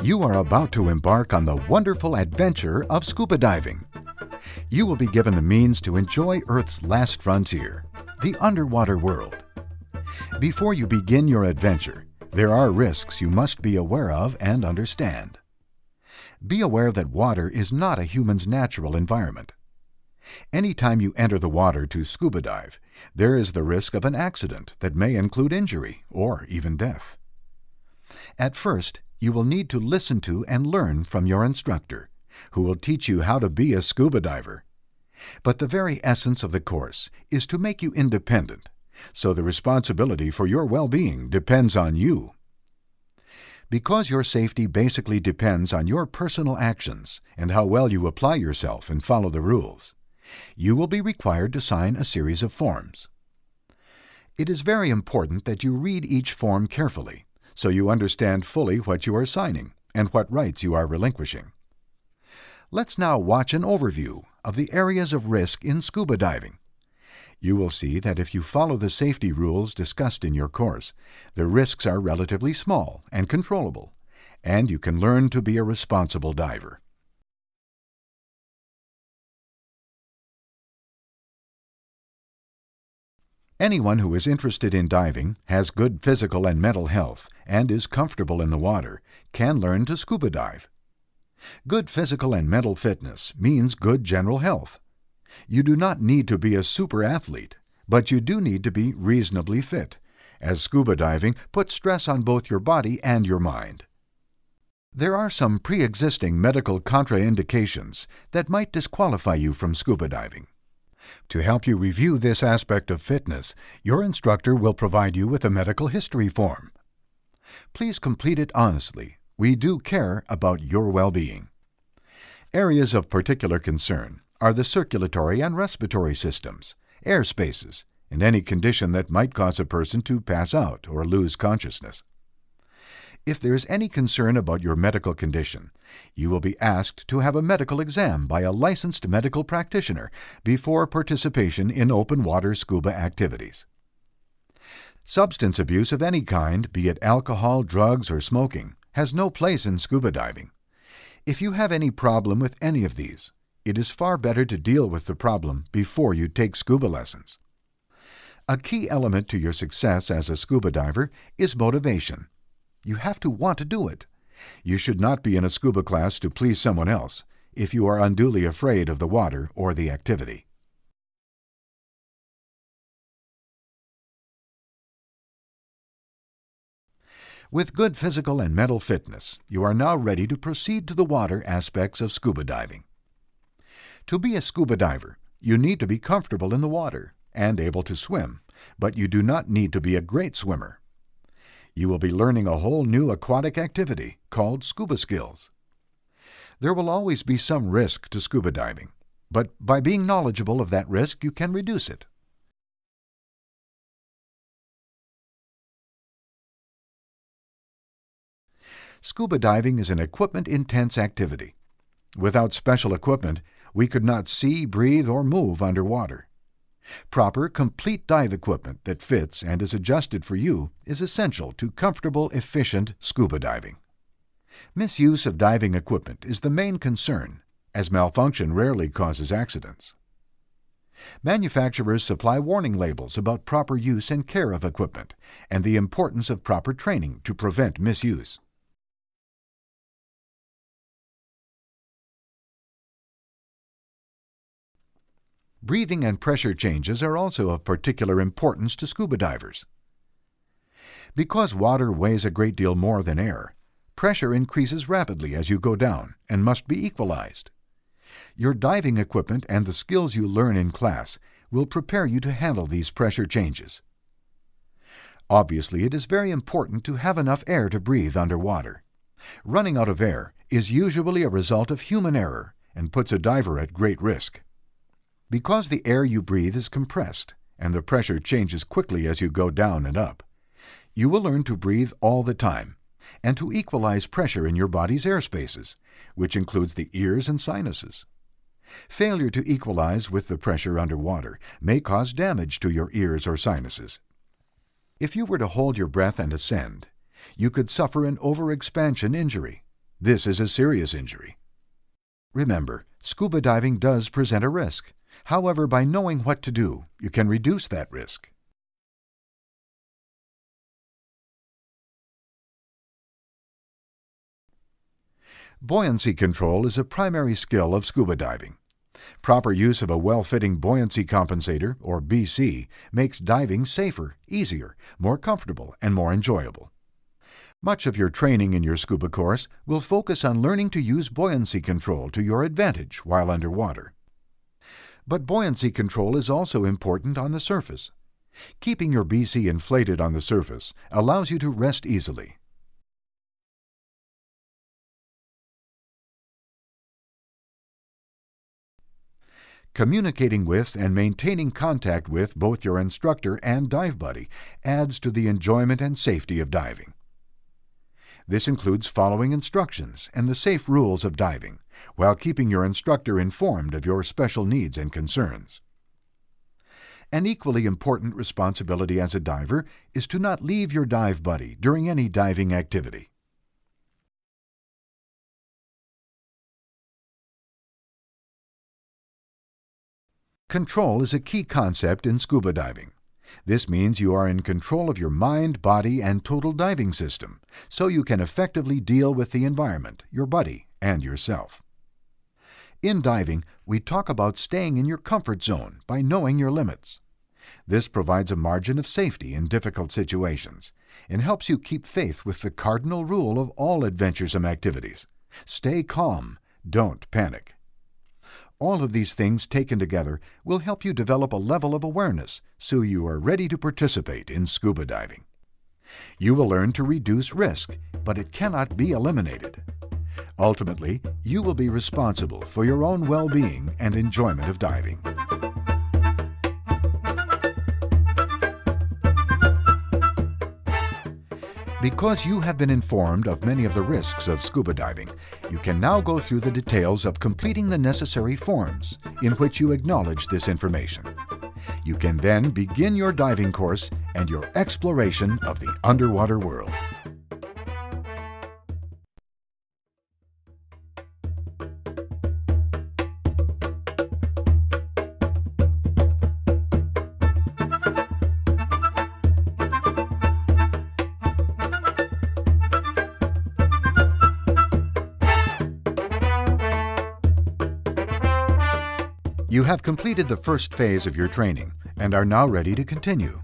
You are about to embark on the wonderful adventure of scuba diving. You will be given the means to enjoy Earth's last frontier, the underwater world. Before you begin your adventure, there are risks you must be aware of and understand. Be aware that water is not a human's natural environment. Anytime you enter the water to scuba dive, there is the risk of an accident that may include injury or even death. At first, you will need to listen to and learn from your instructor, who will teach you how to be a scuba diver. But the very essence of the course is to make you independent, so the responsibility for your well-being depends on you. Because your safety basically depends on your personal actions and how well you apply yourself and follow the rules, you will be required to sign a series of forms. It is very important that you read each form carefully, so you understand fully what you are signing and what rights you are relinquishing. Let's now watch an overview of the areas of risk in scuba diving. You will see that if you follow the safety rules discussed in your course, the risks are relatively small and controllable, and you can learn to be a responsible diver. Anyone who is interested in diving, has good physical and mental health, and is comfortable in the water, can learn to scuba dive. Good physical and mental fitness means good general health. You do not need to be a super athlete, but you do need to be reasonably fit, as scuba diving puts stress on both your body and your mind. There are some pre-existing medical contraindications that might disqualify you from scuba diving. To help you review this aspect of fitness, your instructor will provide you with a medical history form. Please complete it honestly. We do care about your well-being. Areas of particular concern are the circulatory and respiratory systems, air spaces, and any condition that might cause a person to pass out or lose consciousness. If there is any concern about your medical condition, you will be asked to have a medical exam by a licensed medical practitioner before participation in open water scuba activities. Substance abuse of any kind, be it alcohol, drugs, or smoking, has no place in scuba diving. If you have any problem with any of these, it is far better to deal with the problem before you take scuba lessons. A key element to your success as a scuba diver is motivation. You have to want to do it. You should not be in a scuba class to please someone else if you are unduly afraid of the water or the activity. With good physical and mental fitness, you are now ready to proceed to the water aspects of scuba diving. To be a scuba diver, you need to be comfortable in the water and able to swim, but you do not need to be a great swimmer. You will be learning a whole new aquatic activity called scuba skills. There will always be some risk to scuba diving, but by being knowledgeable of that risk, you can reduce it. Scuba diving is an equipment-intense activity. Without special equipment, we could not see, breathe, or move underwater. Proper, complete dive equipment that fits and is adjusted for you is essential to comfortable, efficient scuba diving. Misuse of diving equipment is the main concern, as malfunction rarely causes accidents. Manufacturers supply warning labels about proper use and care of equipment and the importance of proper training to prevent misuse. Breathing and pressure changes are also of particular importance to scuba divers. Because water weighs a great deal more than air, pressure increases rapidly as you go down and must be equalized. Your diving equipment and the skills you learn in class will prepare you to handle these pressure changes. Obviously, it is very important to have enough air to breathe underwater. Running out of air is usually a result of human error and puts a diver at great risk. Because the air you breathe is compressed and the pressure changes quickly as you go down and up, you will learn to breathe all the time and to equalize pressure in your body's air spaces, which includes the ears and sinuses. Failure to equalize with the pressure underwater may cause damage to your ears or sinuses. If you were to hold your breath and ascend, you could suffer an overexpansion injury, This is a serious injury. Remember, scuba diving does present a risk. However, by knowing what to do, you can reduce that risk. Buoyancy control is a primary skill of scuba diving. Proper use of a well-fitting buoyancy compensator, or BC, makes diving safer, easier, more comfortable, and more enjoyable. Much of your training in your scuba course will focus on learning to use buoyancy control to your advantage while underwater. But buoyancy control is also important on the surface. Keeping your BC inflated on the surface allows you to rest easily. Communicating with and maintaining contact with both your instructor and dive buddy adds to the enjoyment and safety of diving. This includes following instructions and the safe rules of diving, while keeping your instructor informed of your special needs and concerns. An equally important responsibility as a diver is to not leave your dive buddy during any diving activity. Control is a key concept in scuba diving. This means you are in control of your mind, body, and total diving system, so you can effectively deal with the environment, your buddy, and yourself. In diving, we talk about staying in your comfort zone by knowing your limits. This provides a margin of safety in difficult situations and helps you keep faith with the cardinal rule of all adventuresome activities: stay calm, don't panic. All of these things taken together will help you develop a level of awareness so you are ready to participate in scuba diving. You will learn to reduce risk, but it cannot be eliminated. Ultimately, you will be responsible for your own well-being and enjoyment of diving. Because you have been informed of many of the risks of scuba diving, you can now go through the details of completing the necessary forms in which you acknowledge this information. You can then begin your diving course and your exploration of the underwater world. You have completed the first phase of your training and are now ready to continue.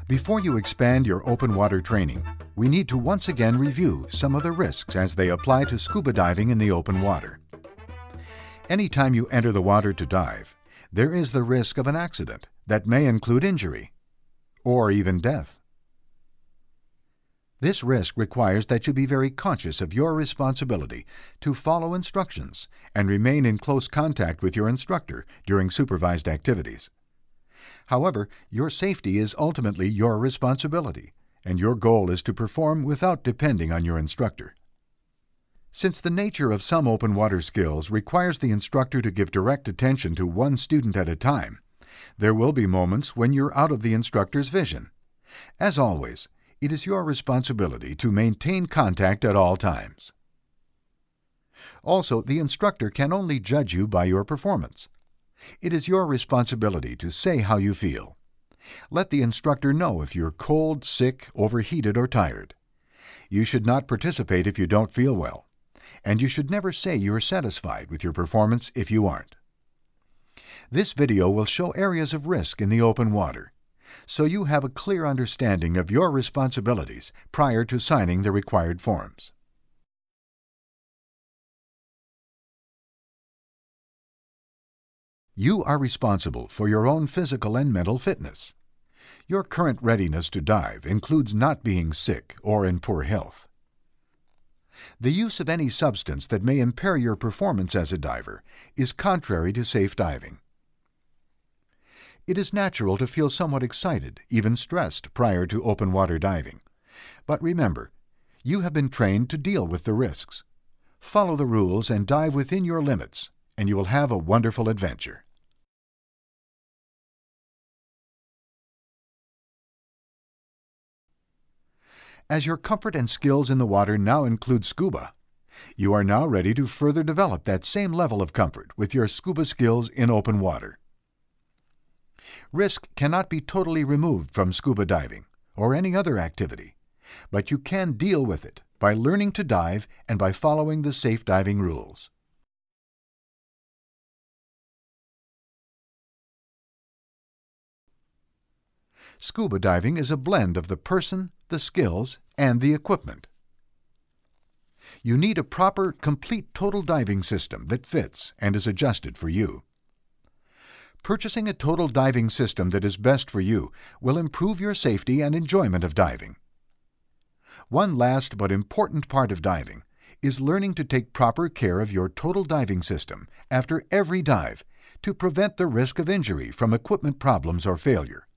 Before you expand your open water training, we need to once again review some of the risks as they apply to scuba diving in the open water. Anytime you enter the water to dive, there is the risk of an accident that may include injury or even death. This risk requires that you be very conscious of your responsibility to follow instructions and remain in close contact with your instructor during supervised activities. However, your safety is ultimately your responsibility, and your goal is to perform without depending on your instructor. Since the nature of some open water skills requires the instructor to give direct attention to one student at a time, there will be moments when you're out of the instructor's vision. As always, it is your responsibility to maintain contact at all times. Also, the instructor can only judge you by your performance. It is your responsibility to say how you feel. Let the instructor know if you're cold, sick, overheated, or tired. You should not participate if you don't feel well, and you should never say you're satisfied with your performance if you aren't. This video will show areas of risk in the open water, so you have a clear understanding of your responsibilities prior to signing the required forms. You are responsible for your own physical and mental fitness. Your current readiness to dive includes not being sick or in poor health. The use of any substance that may impair your performance as a diver is contrary to safe diving. It is natural to feel somewhat excited, even stressed, prior to open water diving. But remember, you have been trained to deal with the risks. Follow the rules and dive within your limits, and you will have a wonderful adventure. As your comfort and skills in the water now include scuba, You are now ready to further develop that same level of comfort with your scuba skills in open water. Risk cannot be totally removed from scuba diving or any other activity, but you can deal with it by learning to dive and by following the safe diving rules. Scuba diving is a blend of the person, the skills, and the equipment. You need a proper, complete total diving system that fits and is adjusted for you. Purchasing a total diving system that is best for you will improve your safety and enjoyment of diving. One last but important part of diving is learning to take proper care of your total diving system after every dive to prevent the risk of injury from equipment problems or failure.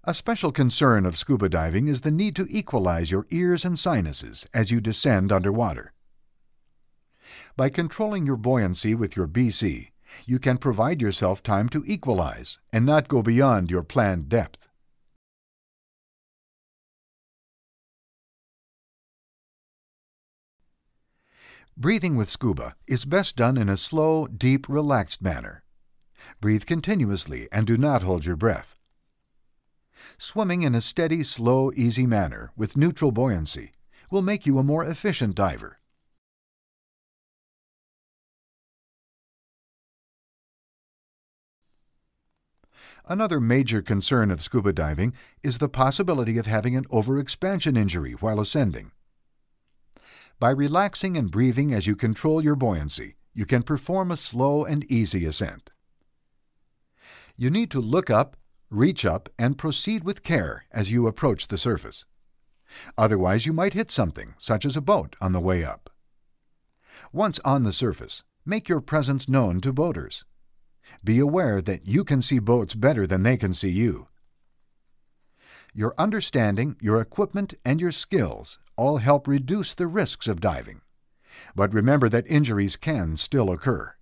A special concern of scuba diving is the need to equalize your ears and sinuses as you descend underwater. By controlling your buoyancy with your BC, you can provide yourself time to equalize and not go beyond your planned depth. Breathing with scuba is best done in a slow, deep, relaxed manner. Breathe continuously and do not hold your breath. Swimming in a steady, slow, easy manner with neutral buoyancy will make you a more efficient diver. Another major concern of scuba diving is the possibility of having an overexpansion injury while ascending. By relaxing and breathing as you control your buoyancy, you can perform a slow and easy ascent. You need to look up, reach up, and proceed with care as you approach the surface. Otherwise, you might hit something, such as a boat, on the way up. Once on the surface, make your presence known to boaters. Be aware that you can see boats better than they can see you. Your understanding, your equipment, and your skills all help reduce the risks of diving. But remember that injuries can still occur.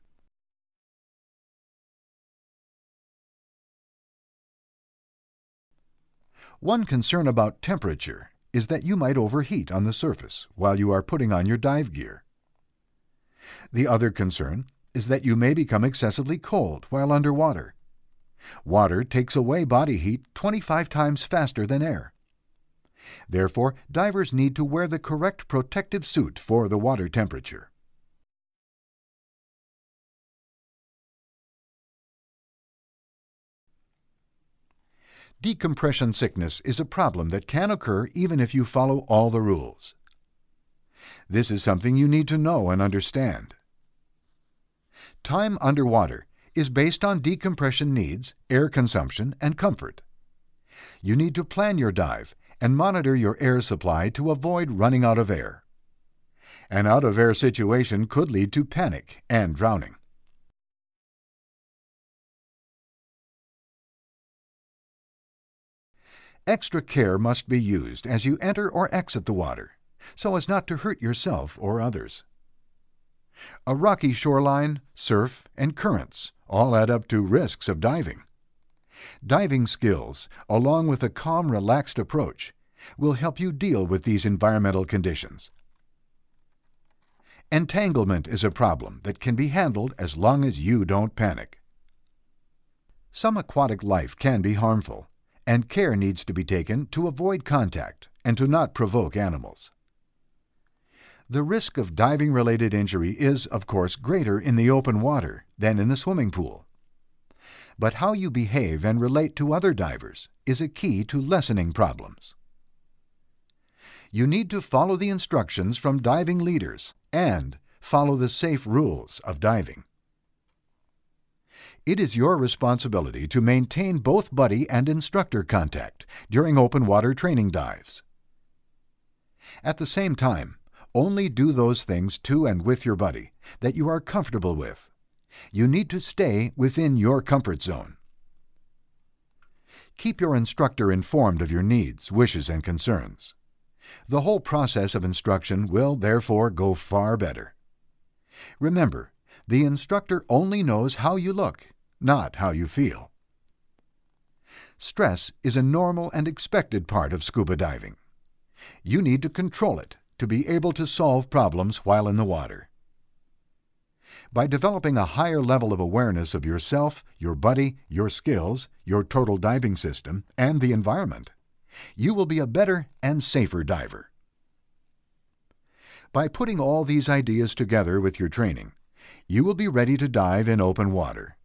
One concern about temperature is that you might overheat on the surface while you are putting on your dive gear. The other concern is that you may become excessively cold while underwater. Water takes away body heat 25 times faster than air. Therefore, divers need to wear the correct protective suit for the water temperature. Decompression sickness is a problem that can occur even if you follow all the rules. This is something you need to know and understand. Time underwater is based on decompression needs, air consumption, and comfort. You need to plan your dive and monitor your air supply to avoid running out of air. An out-of-air situation could lead to panic and drowning. Extra care must be used as you enter or exit the water, so as not to hurt yourself or others. A rocky shoreline, surf, and currents all add up to risks of diving. Diving skills, along with a calm, relaxed approach, will help you deal with these environmental conditions. Entanglement is a problem that can be handled as long as you don't panic. Some aquatic life can be harmful, and care needs to be taken to avoid contact and to not provoke animals. The risk of diving-related injury is, of course, greater in the open water than in the swimming pool. But how you behave and relate to other divers is a key to lessening problems. You need to follow the instructions from diving leaders and follow the safe rules of diving. It is your responsibility to maintain both buddy and instructor contact during open water training dives. At the same time, only do those things to and with your buddy that you are comfortable with. You need to stay within your comfort zone. Keep your instructor informed of your needs, wishes, and concerns. The whole process of instruction will, therefore, go far better. Remember, the instructor only knows how you look, not how you feel. Stress is a normal and expected part of scuba diving. You need to control it to be able to solve problems while in the water. By developing a higher level of awareness of yourself, your buddy, your skills, your total diving system, and the environment, you will be a better and safer diver. By putting all these ideas together with your training, you will be ready to dive in open water.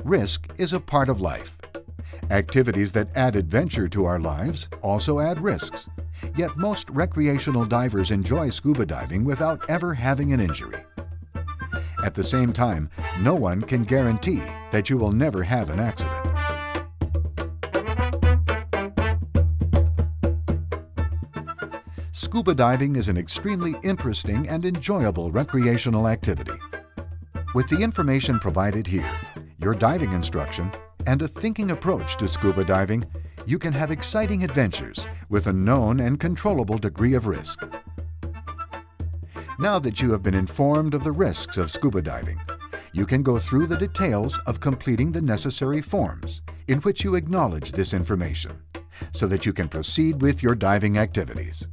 Risk is a part of life. Activities that add adventure to our lives also add risks. Yet most recreational divers enjoy scuba diving without ever having an injury. At the same time, no one can guarantee that you will never have an accident. Scuba diving is an extremely interesting and enjoyable recreational activity. With the information provided here, your diving instruction, and a thinking approach to scuba diving, you can have exciting adventures with a known and controllable degree of risk. Now that you have been informed of the risks of scuba diving, you can go through the details of completing the necessary forms in which you acknowledge this information, so that you can proceed with your diving activities.